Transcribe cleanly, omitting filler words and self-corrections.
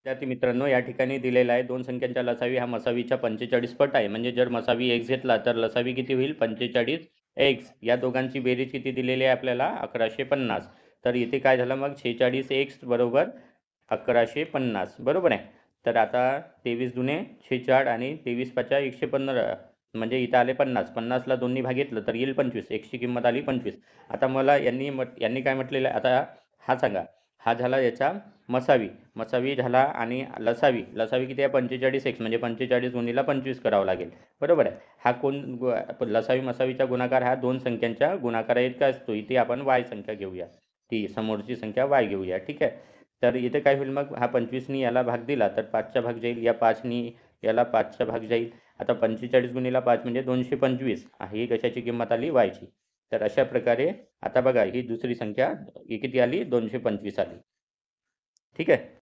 विद्यार्थी मित्रांनो, या ठिकाणी दिलेला आहे दोन संख्यांच्या लसावी हा मसावीच्या 45 पट आहे. म्हणजे जर मसावी x घेतला तर लसावी किती होईल 45x. या दोघांची बेरीज किती दिलेली आहे आपल्याला 1150. तर इथे काय झालं मग 46x बरोबर 1150 बरोबर आहे. तर आता 23 दुने 46 आणि 23 पाचा 115 म्हणजे इथं आले 50. 50ला दोन्ही भागितलं तर येईल 25. x ची किंमत आली 25. आता मला यांनी काय म्हटलेलं आहे आता हा सांगा. हा झाला याचा मसावी झाला आणि लसावी किती आहे 45x म्हणजे 45 गुणिले 25 करावं लागेल बरोबर आहे. हा कोण लसावी मसावीचा गुणाकार हा दोन संख्यांच्या गुणाकारा इतका असतो. इथे आपण y संख्या घेऊया, ती समोरची संख्या y घेऊया. ठीक आहे. तर इथे काय होईल मग हा 25नी याला भाग दिला तर 5चा भाग जाईल, या 5नी याला 5चा भाग जाईल. आता 45 गुणिले 5 म्हणजे 225. ही कशाची किंमत आली y ची. तर अशा प्रकारे आता बघा ही दुसरी संख्या ही किती आली 225 आली. ठीक आहे.